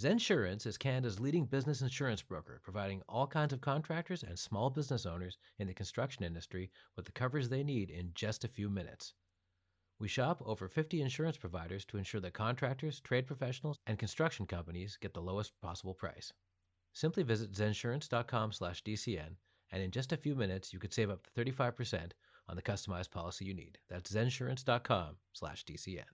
Zensurance is Canada's leading business insurance broker, providing all kinds of contractors and small business owners in the construction industry with the coverage they need in just a few minutes. We shop over 50 insurance providers to ensure that contractors, trade professionals, and construction companies get the lowest possible price. Simply visit zensurance.com/DCN, and in just a few minutes, you could save up to 35% on the customized policy you need. That's zensurance.com/DCN.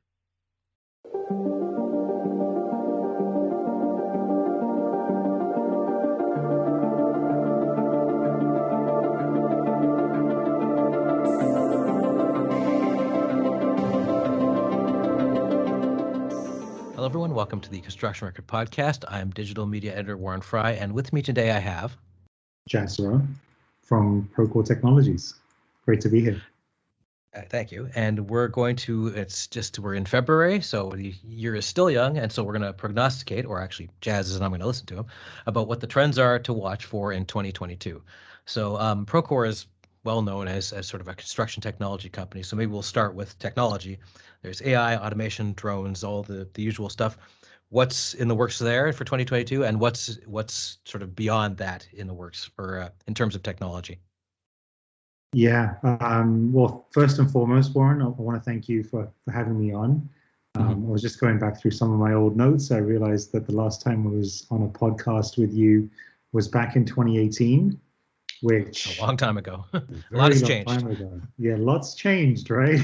Hello, everyone. Welcome to the Construction Record Podcast. I'm digital media editor Warren Frey, and with me today I have Jas Saraw from Procore Technologies. Great to be here. Thank you. And we're in February, so the year is still young, and so we're going to prognosticate, or actually Jas is, and I'm going to listen to him, about what the trends are to watch for in 2022. So Procore is well known as sort of a construction technology company, so maybe we'll start with technology. There's AI, automation, drones, all the usual stuff. What's in the works there for 2022, and what's sort of beyond that in the works for in terms of technology? Yeah. Well, first and foremost, Warren, I want to thank you for having me on. I was just going back through some of my old notes. I realized that the last time I was on a podcast with you was back in 2018, which a long time ago. A lot has changed. Time ago. Yeah, lots changed, right?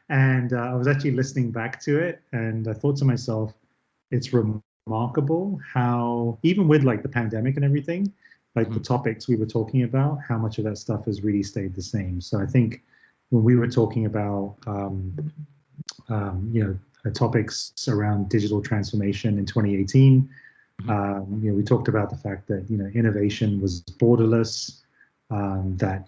And I was actually listening back to it, and I thought to myself, it's remarkable how, even with like the pandemic and everything, like the topics we were talking about, how much of that stuff has really stayed the same. So I think when we were talking about, topics around digital transformation in 2018, we talked about the fact that, innovation was borderless, that,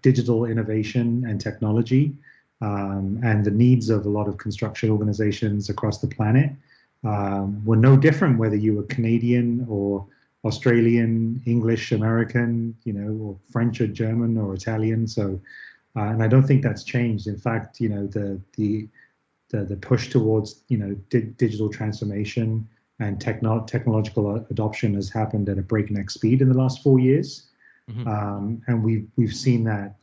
digital innovation and technology and the needs of a lot of construction organizations across the planet were no different whether you were Canadian or Australian, English, American, or French or German or Italian. So, and I don't think that's changed. In fact, the push towards, digital transformation and technological adoption has happened at a breakneck speed in the last 4 years. And we've seen that,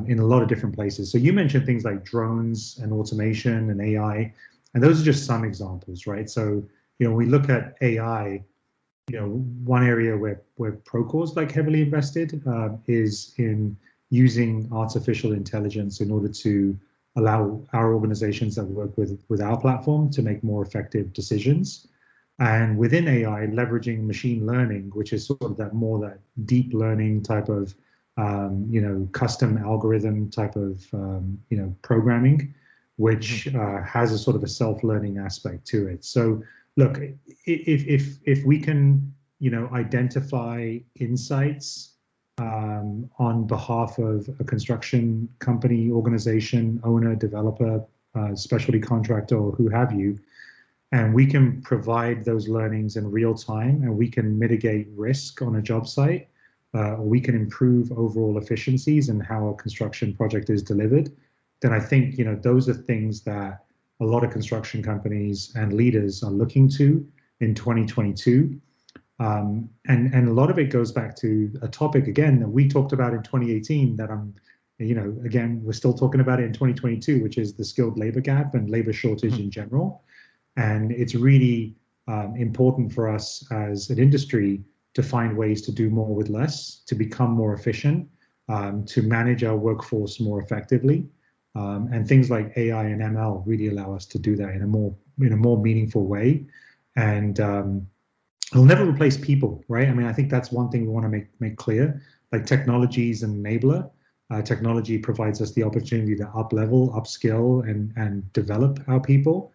in a lot of different places. So you mentioned things like drones and automation and AI, and those are just some examples, right? So, when we look at AI, one area where Procore's like heavily invested is in using artificial intelligence in order to allow our organizations that work with our platform to make more effective decisions. And within AI, leveraging machine learning, which is sort of that deep learning type of, custom algorithm type of, programming, which has a sort of a self-learning aspect to it. So look, if we can, identify insights on behalf of a construction company, organization, owner, developer, specialty contractor, or who have you, and we can provide those learnings in real time, and we can mitigate risk on a job site, or we can improve overall efficiencies in how a construction project is delivered, then I think, those are things that a lot of construction companies and leaders are looking to in 2022. And a lot of it goes back to a topic, again, that we talked about in 2018 that again, we're still talking about it in 2022, which is the skilled labor gap and labor shortage in general. And it's really important for us as an industry to find ways to do more with less, to become more efficient, to manage our workforce more effectively. And things like AI and ML really allow us to do that in a more meaningful way. And it'll never replace people, right? I mean, I think that's one thing we want to make clear. Like, technology is an enabler. Technology provides us the opportunity to up-level, upskill, and develop our people.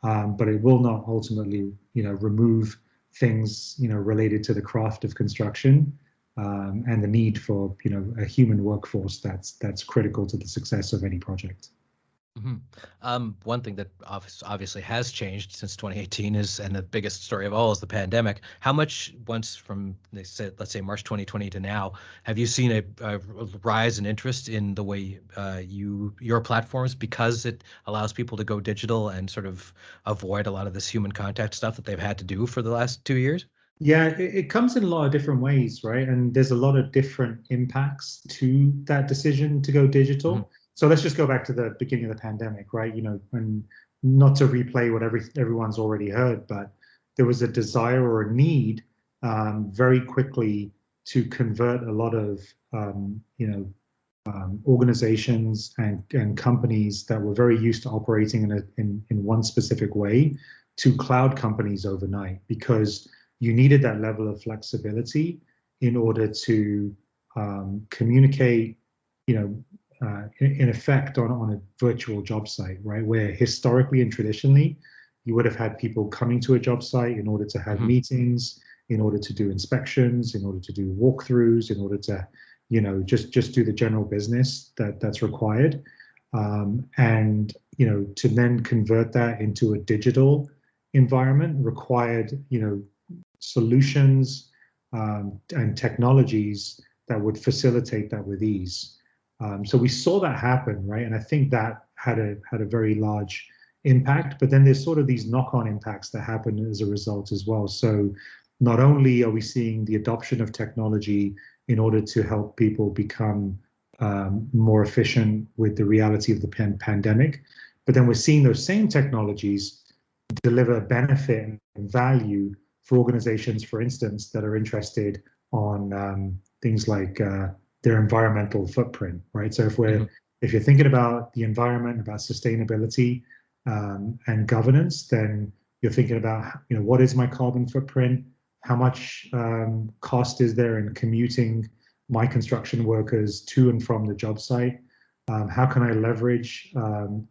But it will not ultimately, remove things, related to the craft of construction. And the need for a human workforce that's critical to the success of any project. One thing that obviously has changed since 2018 is, and the biggest story of all, is the pandemic. How much, once from, they said, let's say March 2020 to now, have you seen a rise in interest in the way your platforms, because it allows people to go digital and sort of avoid a lot of this human contact stuff that they've had to do for the last 2 years? Yeah, it comes in a lot of different ways, right? And there's a lot of different impacts to that decision to go digital. So let's just go back to the beginning of the pandemic, right? And not to replay what everyone's already heard, but there was a desire or a need very quickly to convert a lot of organizations and companies that were very used to operating in one specific way to cloud companies overnight, because you needed that level of flexibility in order to communicate, in effect on a virtual job site, right? Where historically and traditionally, you would have had people coming to a job site in order to have meetings, in order to do inspections, in order to do walkthroughs, in order to, just do the general business that's required. And, to then convert that into a digital environment required, solutions and technologies that would facilitate that with ease. So we saw that happen, right? And I think that had a very large impact. But then there's sort of these knock-on impacts that happen as a result as well. So not only are we seeing the adoption of technology in order to help people become more efficient with the reality of the pandemic, but then we're seeing those same technologies deliver benefit and value for organizations, for instance, that are interested on things like their environmental footprint, right? So if you're thinking about the environment, about sustainability and governance, then you're thinking about, what is my carbon footprint? How much cost is there in commuting my construction workers to and from the job site? How can I leverage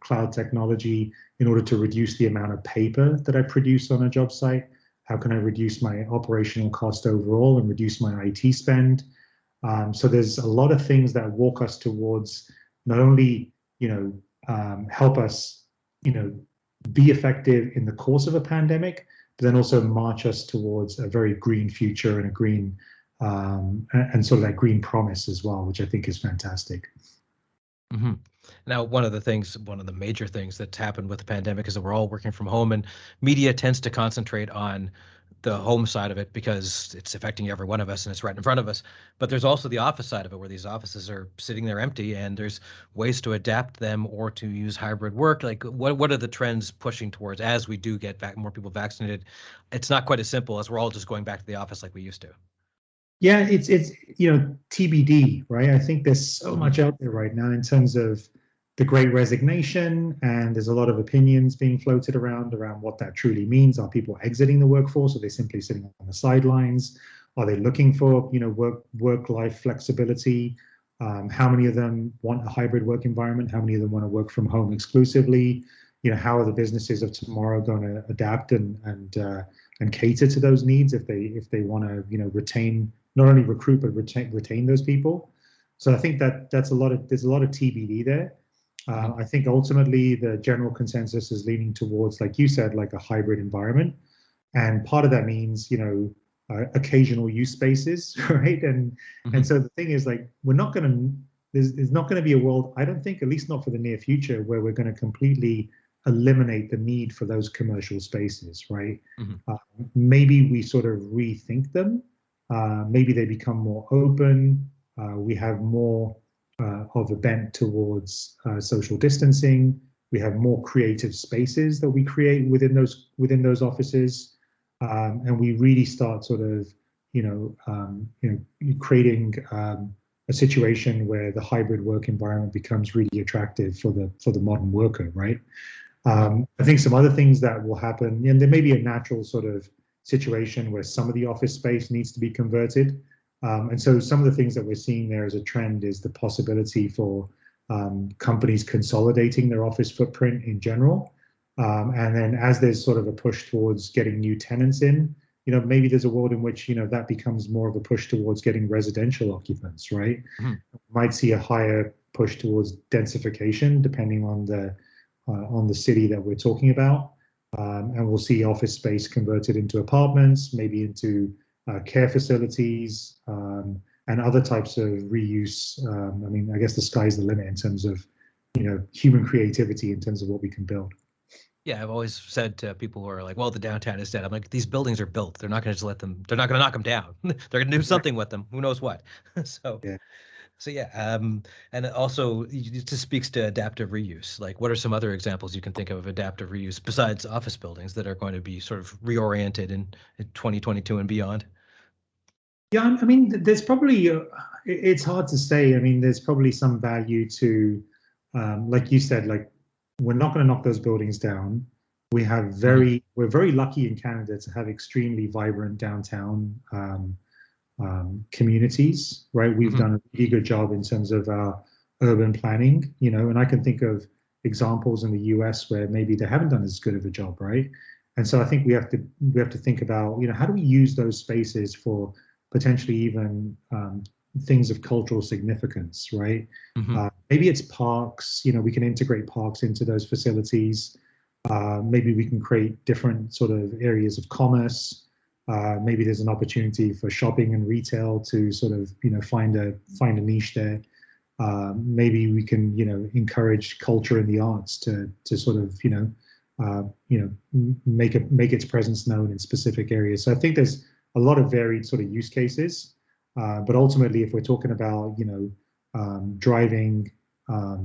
cloud technology in order to reduce the amount of paper that I produce on a job site? How can I reduce my operational cost overall and reduce my IT spend? So there's a lot of things that walk us towards not only, help us, be effective in the course of a pandemic, but then also march us towards a very green future and a green and sort of that green promise as well, which I think is fantastic. Now, one of the major things that's happened with the pandemic is that we're all working from home, and media tends to concentrate on the home side of it because it's affecting every one of us and it's right in front of us. But there's also the office side of it, where these offices are sitting there empty, and there's ways to adapt them or to use hybrid work. Like, what are the trends pushing towards as we do get back more people vaccinated? It's not quite as simple as we're all just going back to the office like we used to. Yeah, it's TBD, right? I think there's so much out there right now in terms of the Great Resignation, and there's a lot of opinions being floated around what that truly means. Are people exiting the workforce? Are they simply sitting on the sidelines? Are they looking for work-life flexibility? How many of them want a hybrid work environment? How many of them want to work from home exclusively? How are the businesses of tomorrow going to adapt and cater to those needs if they want to retain, not only recruit but retain those people? So I think there's a lot of TBD there. I think ultimately the general consensus is leaning towards, like you said, like a hybrid environment, and part of that means occasional use spaces, right? And so the thing is, like, there's not going to be a world, I don't think, at least not for the near future, where we're going to completely eliminate the need for those commercial spaces, right? Maybe we sort of rethink them. Maybe they become more open. We have more of a bent towards social distancing. We have more creative spaces that we create within those offices, and we really start sort of creating a situation where the hybrid work environment becomes really attractive for the modern worker, right? I think some other things that will happen, and there may be a natural sort of situation where some of the office space needs to be converted. And so some of the things that we're seeing there as a trend is the possibility for companies consolidating their office footprint in general. And then as there's sort of a push towards getting new tenants in, maybe there's a world in which, that becomes more of a push towards getting residential occupants, right? Might see a higher push towards densification depending on the on the city that we're talking about. And we'll see office space converted into apartments, maybe into care facilities, and other types of reuse. I mean, I guess the sky's the limit in terms of, human creativity in terms of what we can build. Yeah, I've always said to people who are like, well, the downtown is dead. I'm like, these buildings are built. They're not going to just they're not going to knock them down. They're going to do something with them. Who knows what? So, Yeah. so yeah. And also it just speaks to adaptive reuse. Like, what are some other examples you can think of adaptive reuse besides office buildings that are going to be sort of reoriented in 2022 and beyond? Yeah, I mean, there's probably, it's hard to say. I mean, there's probably some value to, like you said, like, we're not going to knock those buildings down. We're very lucky in Canada to have extremely vibrant downtown communities, right? We've done a really good job in terms of our urban planning, and I can think of examples in the US where maybe they haven't done as good of a job, right? And so I think we have to think about, how do we use those spaces for potentially even things of cultural significance, right? Maybe it's parks, we can integrate parks into those facilities. Maybe we can create different sort of areas of commerce. Maybe there's an opportunity for shopping and retail to sort of, find a niche there. Maybe we can, encourage culture and the arts to sort of, make its presence known in specific areas. So I think there's a lot of varied sort of use cases. But ultimately, if we're talking about, driving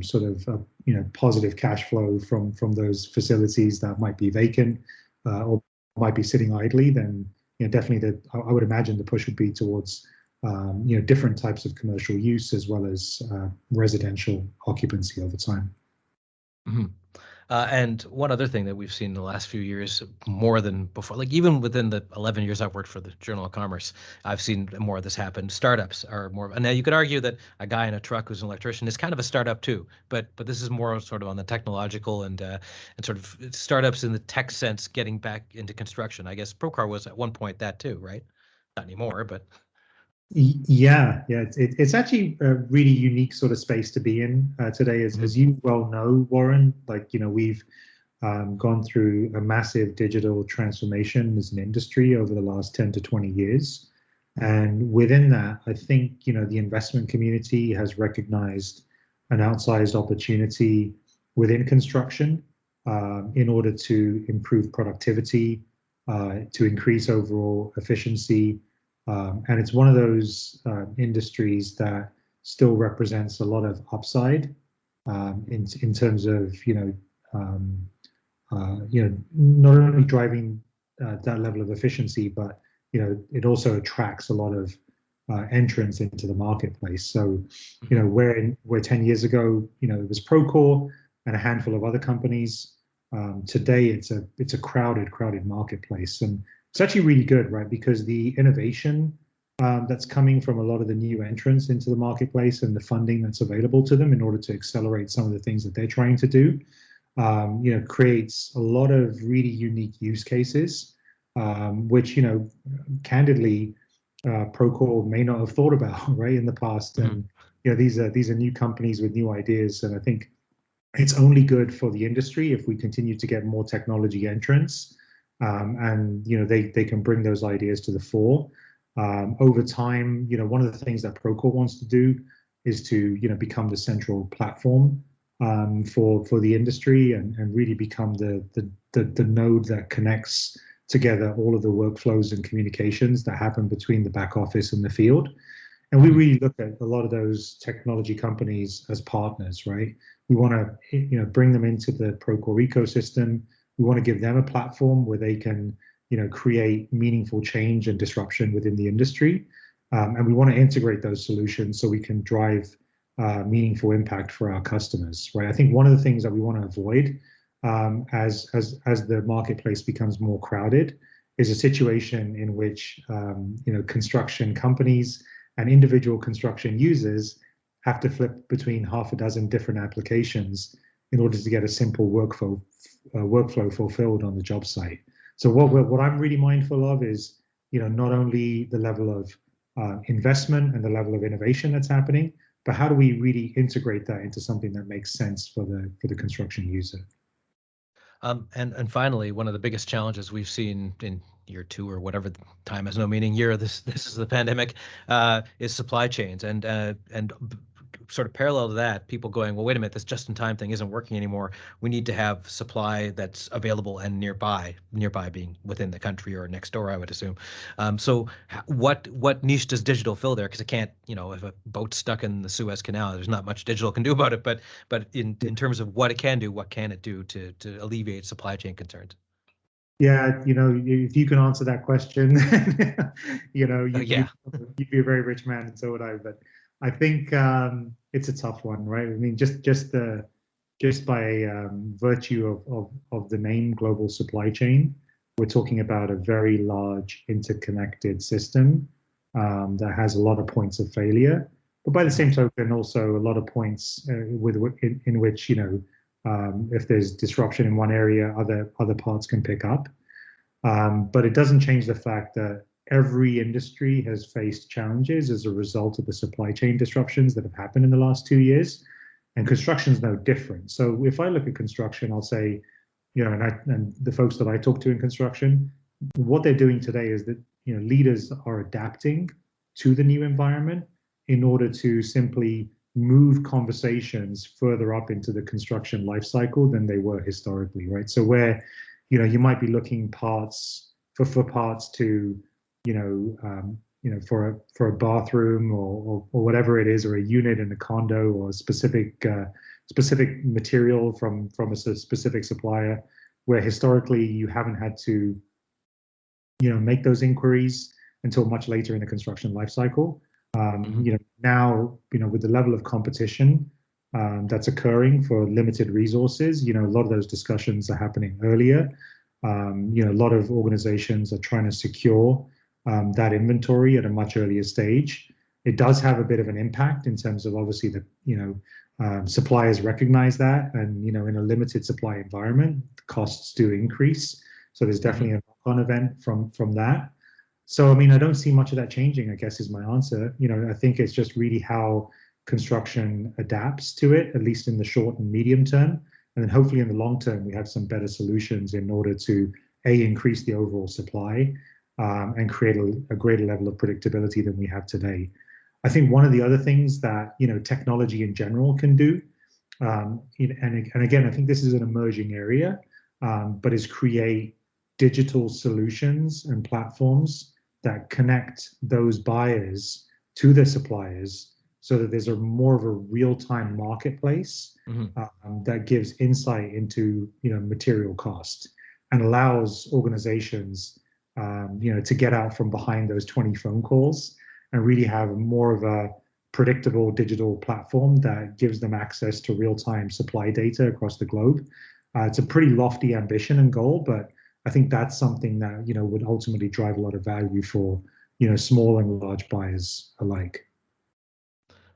sort of, positive cash flow from those facilities that might be vacant or might be sitting idly, then, definitely I would imagine the push would be towards, different types of commercial use as well as residential occupancy over time. And one other thing that we've seen in the last few years, more than before, like even within the 11 years I've worked for the Journal of Commerce, I've seen more of this happen. Startups are more, and now you could argue that a guy in a truck who's an electrician is kind of a startup too, but this is more sort of on the technological and sort of startups in the tech sense getting back into construction. I guess Procore was at one point that too, right? Not anymore, but. Yeah. It's actually a really unique sort of space to be in today, as you well know, Warren. Like, we've gone through a massive digital transformation as an industry over the last 10 to 20 years. And within that, I think, the investment community has recognized an outsized opportunity within construction in order to improve productivity, to increase overall efficiency. And it's one of those industries that still represents a lot of upside in terms of not only driving that level of efficiency, but it also attracts a lot of entrants into the marketplace. So where 10 years ago it was Procore and a handful of other companies. Today it's a crowded marketplace, and it's actually really good, right? Because the innovation that's coming from a lot of the new entrants into the marketplace and the funding that's available to them in order to accelerate some of the things that they're trying to do, creates a lot of really unique use cases, which, candidly, Procore may not have thought about, right, in the past. And these are new companies with new ideas, and I think it's only good for the industry if we continue to get more technology entrants. And they can bring those ideas to the fore. Over time, one of the things that Procore wants to do is to become the central platform for the industry and really become the node that connects together all of the workflows and communications that happen between the back office and the field. And we really look at a lot of those technology companies as partners, right? We want to bring them into the Procore ecosystem. We want to give them a platform where they can, create meaningful change and disruption within the industry. And we want to integrate those solutions so we can drive meaningful impact for our customers, right? I think one of the things that we want to avoid as the marketplace becomes more crowded is a situation in which, construction companies and individual construction users have to flip between half a dozen different applications in order to get a simple workflow fulfilled on the job site. So what I'm really mindful of is, not only the level of investment and the level of innovation that's happening, but how do we really integrate that into something that makes sense for the construction user? And finally, one of the biggest challenges we've seen in year two or whatever, time has no meaning year, this is the pandemic, is supply chains, and sort of parallel to that, people going, well, wait a minute, this just-in-time thing isn't working anymore. We need to have supply that's available and nearby being within the country or next door, I would assume. So what niche does digital fill there? Because it can't, if a boat's stuck in the Suez Canal, there's not much digital can do about it. But in terms of what it can do, what can it do to alleviate supply chain concerns? Yeah, if you can answer that question, you'd be a very rich man, and so would I. But I think it's a tough one, right? I mean, just by virtue of the name global supply chain, we're talking about a very large interconnected system that has a lot of points of failure. But by the same token, also a lot of points in which if there's disruption in one area, other parts can pick up. But it doesn't change the fact that every industry has faced challenges as a result of the supply chain disruptions that have happened in the last 2 years, and construction is no different. So if I look at construction, I'll say, and the folks that I talk to in construction, what they're doing today is that leaders are adapting to the new environment in order to simply move conversations further up into the construction life cycle than they were historically, right? So where you might be looking parts for parts to for a bathroom or whatever it is, or a unit in a condo, or a specific material from a specific supplier, where historically you haven't had to make those inquiries until much later in the construction life cycle. Now, with the level of competition that's occurring for limited resources, a lot of those discussions are happening earlier. A lot of organizations are trying to secure that inventory at a much earlier stage. It does have a bit of an impact in terms of, obviously, suppliers recognize that, and in a limited supply environment, costs do increase. So there's definitely a knock-on event from that. So, I mean, I don't see much of that changing, I guess, is my answer. I think it's just really how construction adapts to it, at least in the short and medium term. And then hopefully in the long term, we have some better solutions in order to, increase the overall supply and create a greater level of predictability than we have today. I think one of the other things that, technology in general can do, and again, I think this is an emerging area, but is create digital solutions and platforms that connect those buyers to their suppliers, so that there's more of a real-time marketplace that gives insight into material cost, and allows organizations to get out from behind those 20 phone calls and really have more of a predictable digital platform that gives them access to real-time supply data across the globe. It's a pretty lofty ambition and goal, but I think that's something that would ultimately drive a lot of value for small and large buyers alike.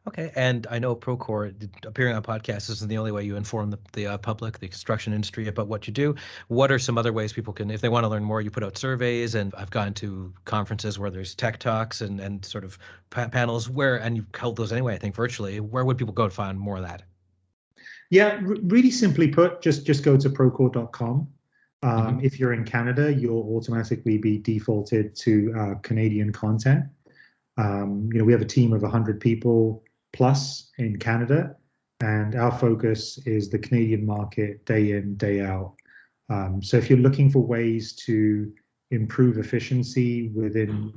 Okay, and I know Procore, appearing on podcasts isn't the only way you inform the public, the construction industry, about what you do. What are some other ways people can, if they want to learn more? You put out surveys, and I've gone to conferences where there's tech talks and sort of panels and you held those anyway, I think, virtually. Where would people go to find more of that? Yeah, really simply put, just go to procore.com. If you're in Canada, you'll automatically be defaulted to Canadian content. We have a team of 100 people plus in Canada, and our focus is the Canadian market day in, day out. So if you're looking for ways to improve efficiency within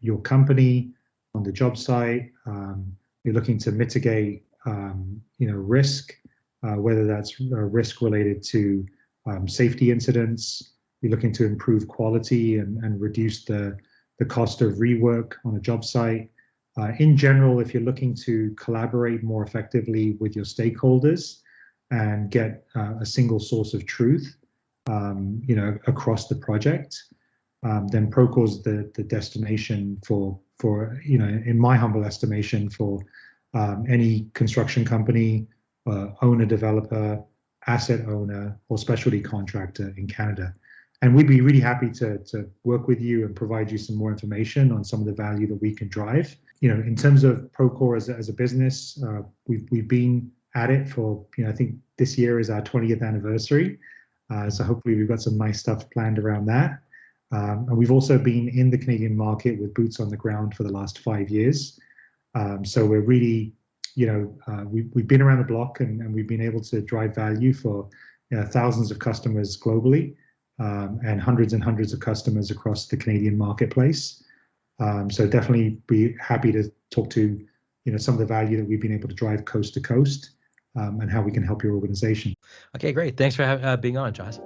your company on the job site, you're looking to mitigate risk, whether that's risk related to safety incidents, you're looking to improve quality and reduce the cost of rework on a job site. In general, if you're looking to collaborate more effectively with your stakeholders and get a single source of truth, across the project, then Procore's the destination for in my humble estimation, for any construction company, owner, developer, asset owner, or specialty contractor in Canada. And we'd be really happy to work with you and provide you some more information on some of the value that we can drive. In terms of Procore as a business, we've been at it for I think this year is our 20th anniversary. So hopefully we've got some nice stuff planned around that. And we've also been in the Canadian market with boots on the ground for the last 5 years. So we're really, we've been around the block, and we've been able to drive value for thousands of customers globally, and hundreds of customers across the Canadian marketplace. So definitely be happy to talk to some of the value that we've been able to drive coast to coast, and how we can help your organization. Okay, great. Thanks for being on, Jas.